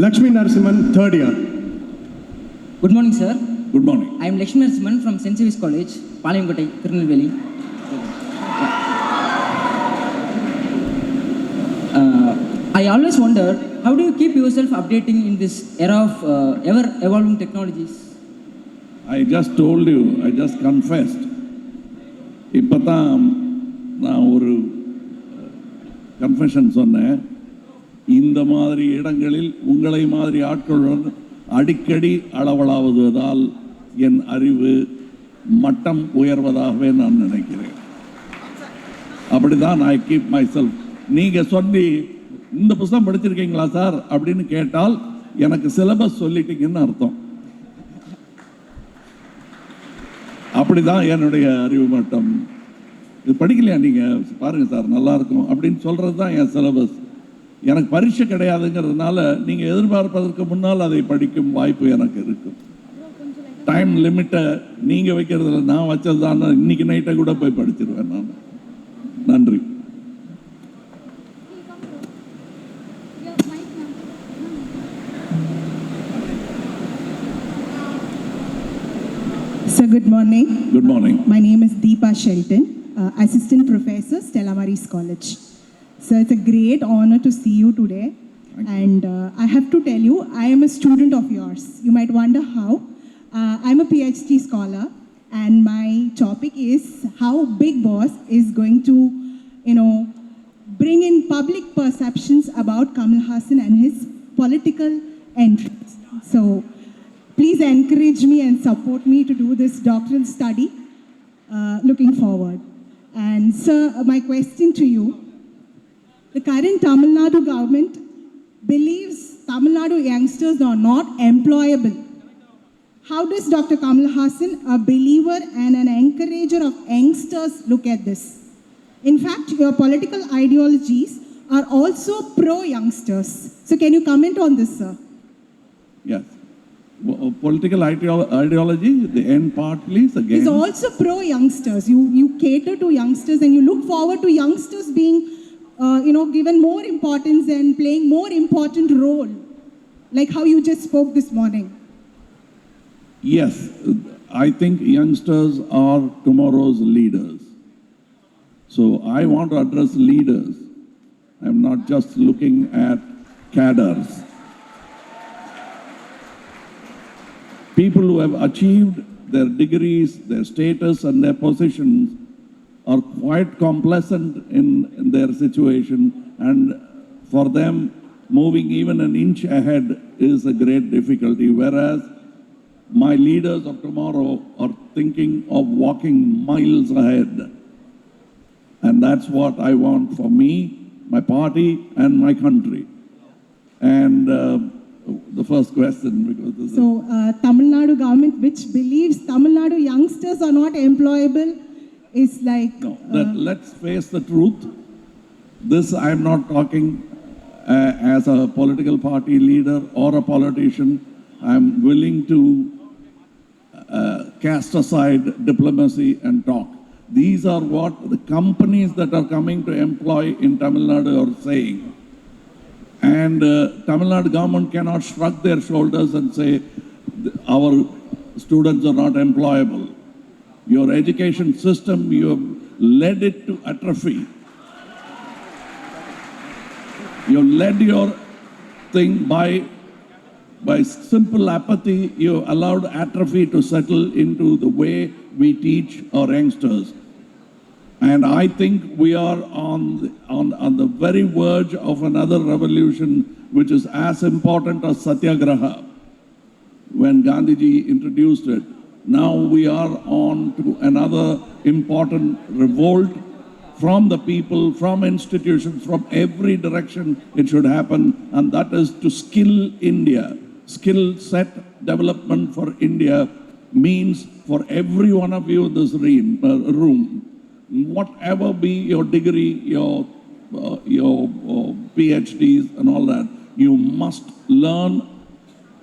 Lakshmi Narasimhan, third year. Good morning, sir. Good morning. I am Lakshmi Narasimhan from St. Xavier's College, Palayamkottai, Tirunelveli. I always wonder, how do you keep yourself updating in this era of ever-evolving technologies? I just told you, I just confessed. இப்போ தான் நான் ஒரு confession சொன்னேன். இந்த மாதிரி இடங்களில் உங்களை மாதிரி ஆட்களுடன் அடிக்கடி அளவலாவதால் என் அறிவு மட்டம் உயர்வதாகவே நான் நினைக்கிறேன். அப்படிதான் ஐ கீப் மை செல்ஃப். நீங்கள் சொல்லி இந்த புத்தகம் படிச்சிருக்கீங்களா சார் அப்படின்னு கேட்டால் எனக்கு சிலபஸ் சொல்லிட்டீங்கன்னு அர்த்தம். அப்படிதான் என்னுடைய அறிவு மட்டம். இது படிக்கலையா நீங்கள் பாருங்கள் சார் நல்லா இருக்கும் அப்படின்னு சொல்கிறது தான் என் சிலபஸ். எனக்கு பரீட்சை கிடையாதுங்கிறதுனால நீங்கள் எதிர்பார்ப்பதற்கு முன்னால் அதை படிக்கும் வாய்ப்பு எனக்கு இருக்கும். டைம் லிமிட்டை நீங்கள் வைக்கிறதுல நான் வச்சது தான். இன்னைக்கு நைட்டை கூட போய் படிச்சிருவேன் நான். நன்றி. Sir, good morning. Good morning. My name is Deepa Shelton, Assistant Professor, Stella Maris College. Sir, it's a great honor to see you today. And I have to tell you, I am a student of yours. You might wonder how. I'm a PhD scholar, and my topic is how Big Boss is going to, bring in public perceptions about Kamal Hassan and his political entrance. So, please encourage me and support me to do this doctoral study. Looking forward. And sir, my question to you. The current Tamil Nadu government believes Tamil Nadu youngsters are not employable. How does Dr. Kamal Hassan, a believer and an encourager of youngsters, look at this? In fact, your political ideologies are also pro-youngsters. So can you comment on this, sir? Yes. Political ideology, the end part, please, again. It's also pro-youngsters. You cater to youngsters and you look forward to youngsters being given more importance and playing more important role, like how you just spoke this morning. Yes, I think youngsters are tomorrow's leaders. So I want to address leaders. I'm not just looking at cadres. People who have achieved their degrees, their status and their positions are quite complacent in their situation, and for them moving even an inch ahead is a great difficulty, whereas my leaders of tomorrow are thinking of walking miles ahead. And that's what I want for me, my party and my country. And the first question, because this so Tamil Nadu government, which believes Tamil Nadu youngsters are not employable, is like... No, let's face the truth. This I am not talking as a political party leader or a politician. I am willing to cast aside diplomacy and talk. These are what the companies that are coming to employ in Tamil Nadu are saying. And Tamil Nadu government cannot shrug their shoulders and say, our students are not employable. Your education system, you have led it to atrophy. You led your thing by simple apathy. You allowed atrophy to settle into the way we teach our youngsters. And I think we are on the very verge of another revolution, which is as important as Satyagraha, when Gandhiji introduced it. Now we are on to another important revolt from the people, from institutions, from every direction it should happen, and that is to skill India. Skill set development for India means for every one of you in this room, whatever be your degree, your PhDs and all that, you must learn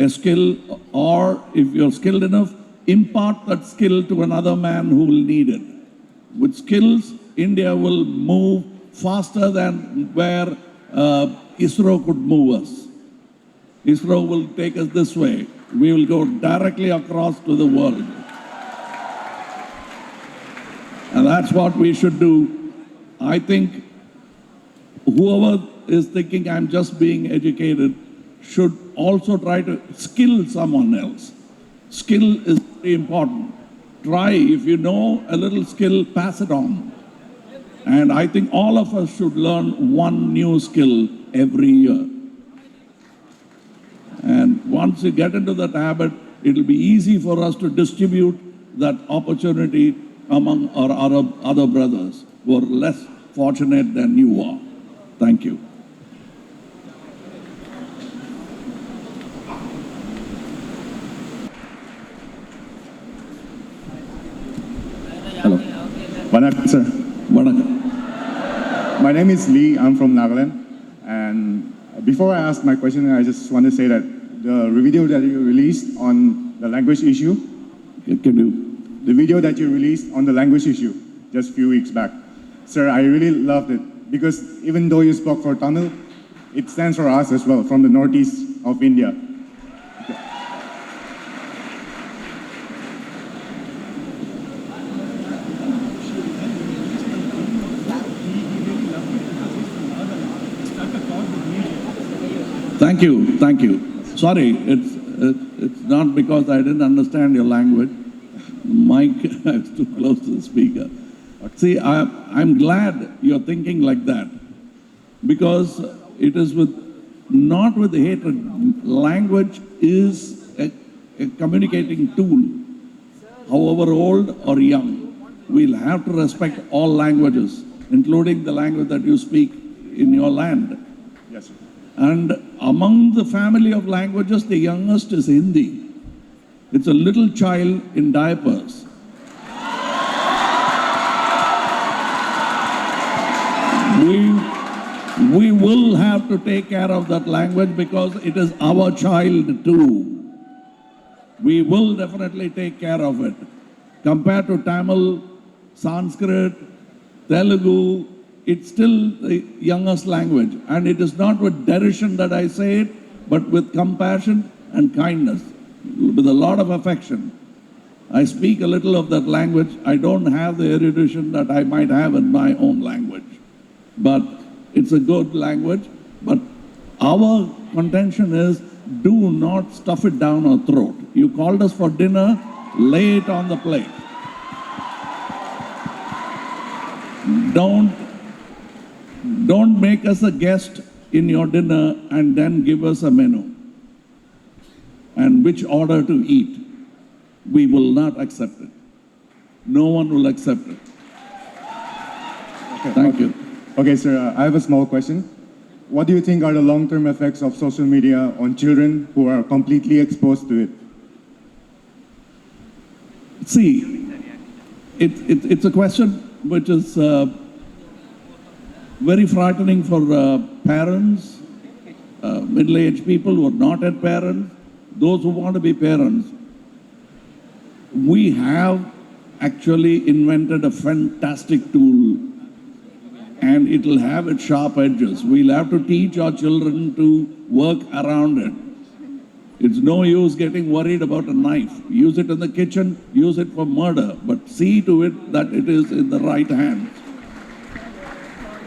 a skill, or if you're skilled enough, impart that skill to another man who will need it. With skills, India will move faster than where ISRO could move us. ISRO will take us this way. We will go directly across to the world. And that's what we should do. I think whoever is thinking I'm just being educated should also try to skill someone else. Skill is very important. Try, if you know a little skill, pass it on. And I think all of us should learn one new skill every year. And once you get into that habit, it'll be easy for us to distribute that opportunity among our other brothers who are less fortunate than you are. Thank you. Hello. Vanakkam, sir. Vanakkam. My name is Lee. I'm from Nagaland. And before I ask my question, I just want to say that the video that you released on the language issue, the video that you released on the language issue just a few weeks back, sir, I really loved it because even though you spoke for Tamil, it stands for us as well from the northeast of India. Thank you, thank you. Sorry, it's not because I didn't understand your language. The mic is too close to the speaker. See, I'm glad you're thinking like that because it is not with hatred. Language is a communicating tool. However old or young, we'll have to respect all languages, including the language that you speak in your land. Yes, sir. And among the family of languages, the youngest is Hindi. It's a little child in diapers. We will have to take care of that language because it is our child too. We will definitely take care of it. Compared to Tamil, Sanskrit, Telugu, it's still the youngest language. And it is not with derision that I say it, but with compassion and kindness, with a lot of affection. I speak a little of that language. I don't have the erudition that I might have in my own language. But it's a good language. But our contention is, do not stuff it down our throat. You called us for dinner, lay it on the plate. Don't make us a guest in your dinner and then give us a menu and which order to eat. We will not accept it. No one will accept it. Okay. Thank you. Okay, sir, I have a small question. What do you think are the long-term effects of social media on children who are completely exposed to it? See, it's a question which is very frightening for parents, middle-aged people who are not yet parents, those who want to be parents. We have actually invented a fantastic tool and it will have its sharp edges. We'll have to teach our children to work around it. It's no use getting worried about a knife. Use it in the kitchen, use it for murder, but see to it that it is in the right hands.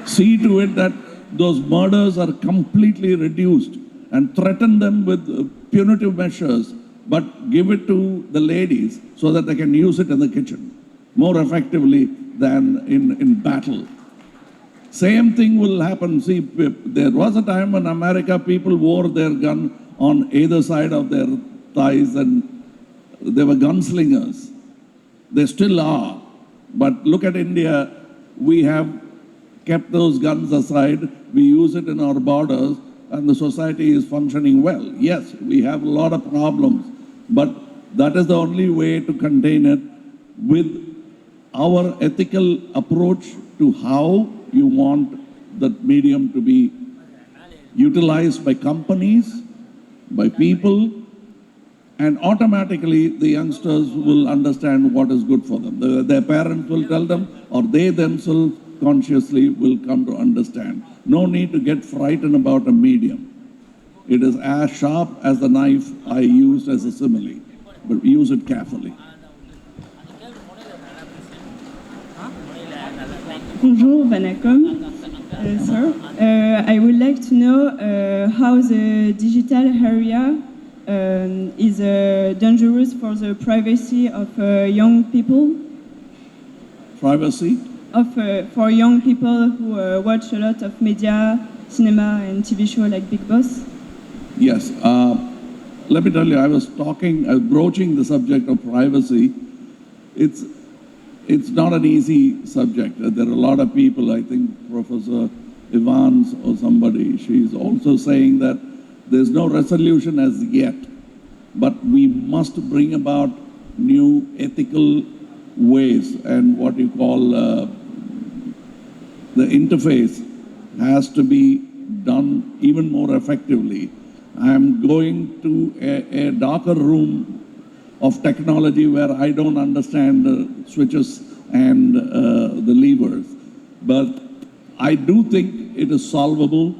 See to it that those murders are completely reduced and threaten them with punitive measures, but give it to the ladies so that they can use it in the kitchen more effectively than in battle. Same thing will happen. See, there was a time when America, people wore their gun on either side of their thighs and they were gunslingers. They still are. But look at India, we have kept those guns aside, we use it in our borders, and the society is functioning well. Yes, we have a lot of problems, but that is the only way to contain it with our ethical approach to how you want that medium to be utilized by companies, by people, and automatically the youngsters will understand what is good for them. Their parents will tell them, or they themselves consciously will come to understand. No need to get frightened about a medium. It is as sharp as the knife I used as a simile, but use it carefully. Bonjour, vanakkam, sir. I would like to know how the digital area is dangerous for the privacy of young people. Privacy? For young people who watch a lot of media, cinema, and TV show like Big Boss. Yes. Let me tell you, I was broaching the subject of privacy. It's not an easy subject. There are a lot of people, I think Professor Evans or somebody, she's also saying that there's no resolution as yet, but we must bring about new ethical ways, and what you call the interface has to be done even more effectively. I am going to a darker room of technology where I don't understand the switches and the levers. But I do think it is solvable,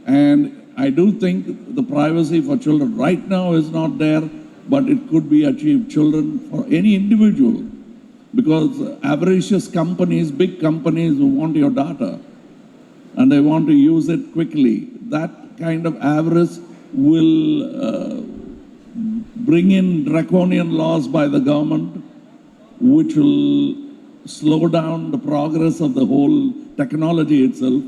and I do think the privacy for children right now is not there, but it could be achieved. Children, for any individual, because avaricious companies, big companies who want your data, and they want to use it quickly, that kind of avarice will bring in draconian laws by the government, which will slow down the progress of the whole technology itself.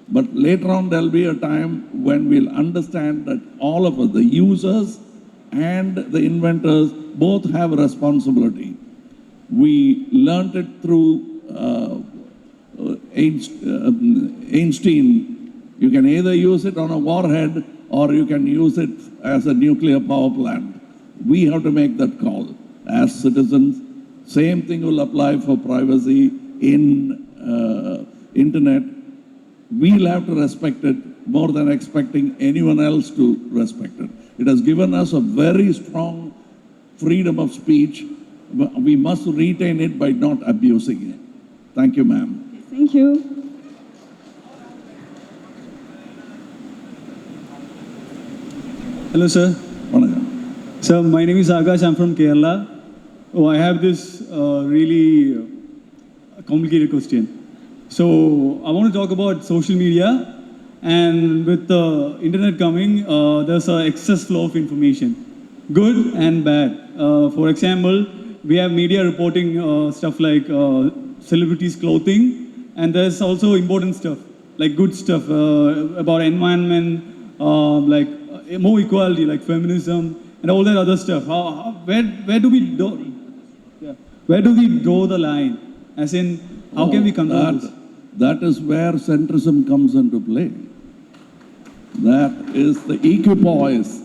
But later on, there'll be a time when we'll understand that all of us, the users and the inventors, both have a responsibility. We learned it through Einstein. You can either use it on a warhead or you can use it as a nuclear power plant. We have to make that call as citizens. Same thing will apply for privacy in internet. We'll have to respect it more than expecting anyone else to respect it. It has given us a very strong freedom of speech. We must retain it by not abusing it. Thank you, ma'am. Thank you. Hello, sir. Sir, my name is Akash. I'm from Kerala. Oh, I have this really complicated question. So, I want to talk about social media. And with the internet coming, there's an excess flow of information, good and bad. For example, we have media reporting stuff like celebrities' clothing, and there's also important stuff, like good stuff about environment, like more equality, like feminism, and all that other stuff. Where do we draw the line? As in, how can we control this? That is where centrism comes into play. That is the equipoise.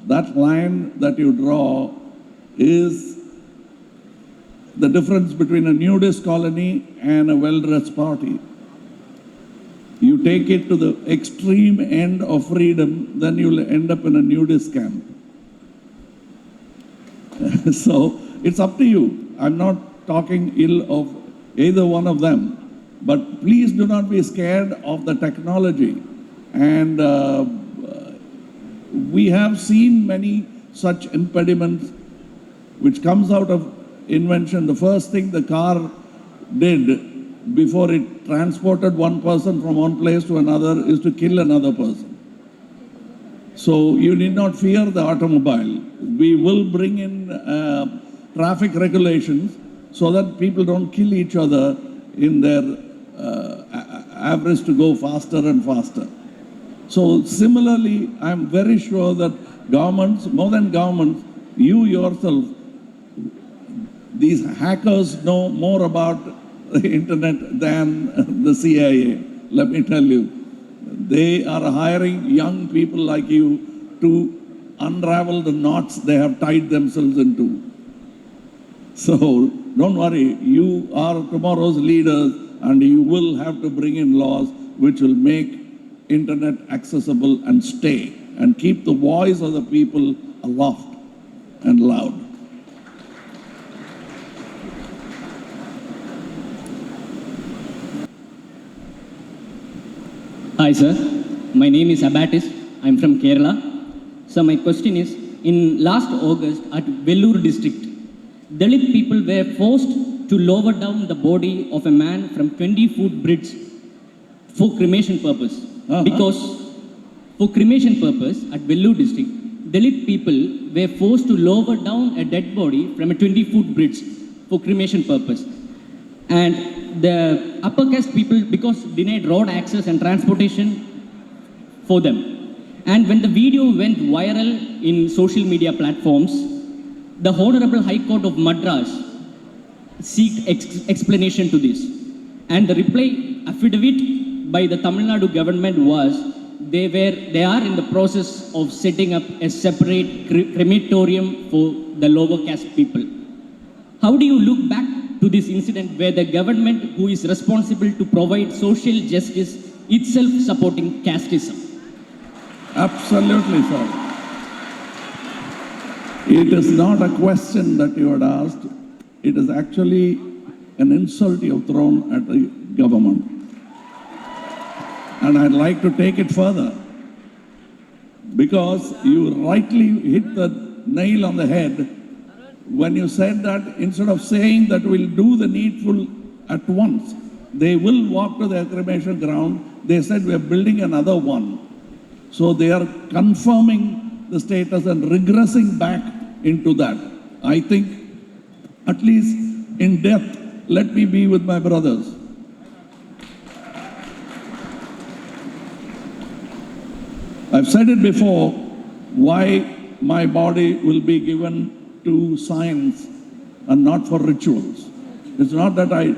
That line that you draw is the difference between a nudist colony and a well-dressed party. You take it to the extreme end of freedom, then you'll end up in a nudist camp. So it's up to you. I'm not talking ill of either one of them, but please do not be scared of the technology. And we have seen many such impediments which comes out of invention. The first thing the car did before it transported one person from one place to another is to kill another person. So you need not fear the automobile. We will bring in traffic regulations so that people don't kill each other in their avarice to go faster and faster. So similarly, I'm very sure that governments, more than governments, you yourself, these hackers know more about the internet than the CIA, let me tell you. They are hiring young people like you to unravel the knots they have tied themselves into. So don't worry, you are tomorrow's leaders and you will have to bring in laws which will make internet accessible and stay and keep the voice of the people aloft and loud. Hi, sir. My name is Abatis. I'm from Kerala. So my question is, in last August at Vellore district, Dalit people were forced to lower down the body of a man from 20-foot bridge for cremation purpose. Because for cremation purpose at Vellore district, Dalit people were forced to lower down a dead body from a 20-foot bridge for cremation purpose. And the upper caste people, because denied road access and transportation for them. And when the video went viral in social media platforms, the Honorable High Court of Madras sought explanation to this. And the reply affidavit by the Tamil Nadu government was they are in the process of setting up a separate crematorium for the lower caste people. How do you look back to this incident where the government, who is responsible to provide social justice, itself supporting casteism? Absolutely, sir. It is not a question that you had asked. It is actually an insult you have thrown at the government. And I'd like to take it further. Because you rightly hit the nail on the head when you said that instead of saying that we'll do the needful at once, they will walk to their cremation ground, they said we're building another one. So they are confirming the status and regressing back into that. I think, at least in death, let me be with my brothers. I've said it before, why my body will be given to science and not for rituals. It's not that I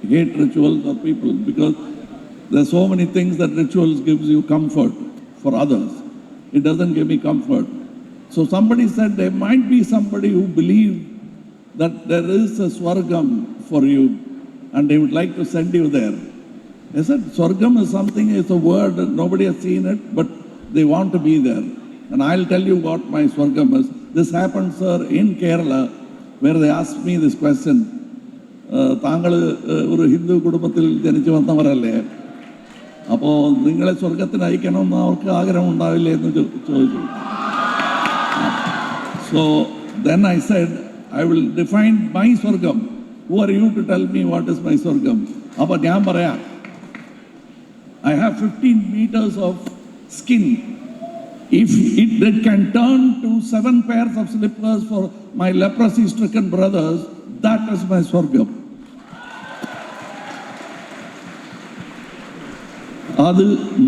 hate rituals or people, because there's so many things that rituals gives you comfort for others. It doesn't give me comfort. So somebody said there might be somebody who believed that there is a Swargam for you and they would like to send you there. I said, Swargam is something, it's a word, nobody has seen it, but they want to be there. And I'll tell you what my Swargam is. This happened, sir, in Kerala, where they asked me this question. താങ്കൾ ഒരു ഹിന്ദു കുടുംബത്തിൽ ജനിച്ചു വന്നവരല്ലേ? അപ്പോൾ നിങ്ങളെ സ്വർഗത്തിന് അയക്കണമെന്ന് അവർക്ക് ആഗ്രഹം ഉണ്ടാവില്ലേ എന്ന് ചോദിച്ചു. So then I said, I will define my Swargam. Who are you to tell me what is my Swargam? അപ്പോൾ ഞാൻ പറയാം, I have 15 meters of skin. If it can turn to 7 pairs of slippers for my leprosy-stricken brothers, that is my Swargam. അത്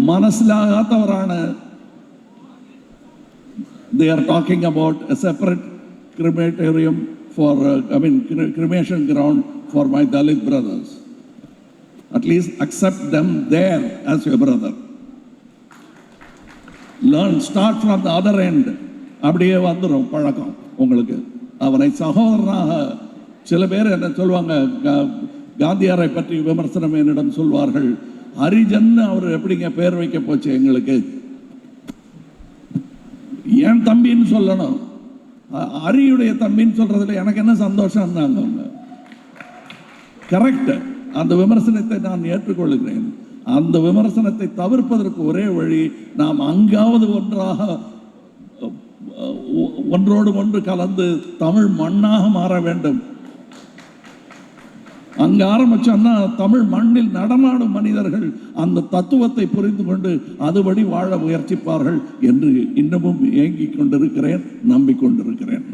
മനസ്സിലാകാത്തവരാണ്. They are talking about a separate crematorium for, cremation ground for my Dalit brothers. At least accept them there as your brother. Learn, start from the other end. அப்படியே வந்துடும் பழக்கம் உங்களுக்கு. அவனை சகோதரனாக சில பேர் என்ன சொல்லுவாங்க, காந்தியாரை பற்றி விமர்சனம் என்னிடம் சொல்வார்கள், ஹரிஜன் அவர் எப்படிங்க பேர் வைக்க போச்சு எங்களுக்கு? என் தம்பின்னு சொல்லணும், ஹரியுடைய தம்பின்னு சொல்றதுல எனக்கு என்ன சந்தோஷம் இருந்தாங்க அவங்க. கரெக்ட், அந்த விமர்சனத்தை நான் ஏற்றுக்கொள்கிறேன். அந்த விமர்சனத்தை தவிர்ப்பதற்கு ஒரே வழி, நாம் அங்காவது ஒன்றோடு ஒன்று கலந்து தமிழ் மண்ணாக மாற வேண்டும். அங்க ஆரம்பிச்சோம்னா தமிழ் மண்ணில் நடமாடும் மனிதர்கள் அந்த தத்துவத்தை புரிந்து கொண்டு அதுபடி வாழ முயற்சிப்பார்கள் என்று இன்னமும் ஏங்கிக் கொண்டிருக்கிறேன், நம்பிக்கொண்டிருக்கிறேன்.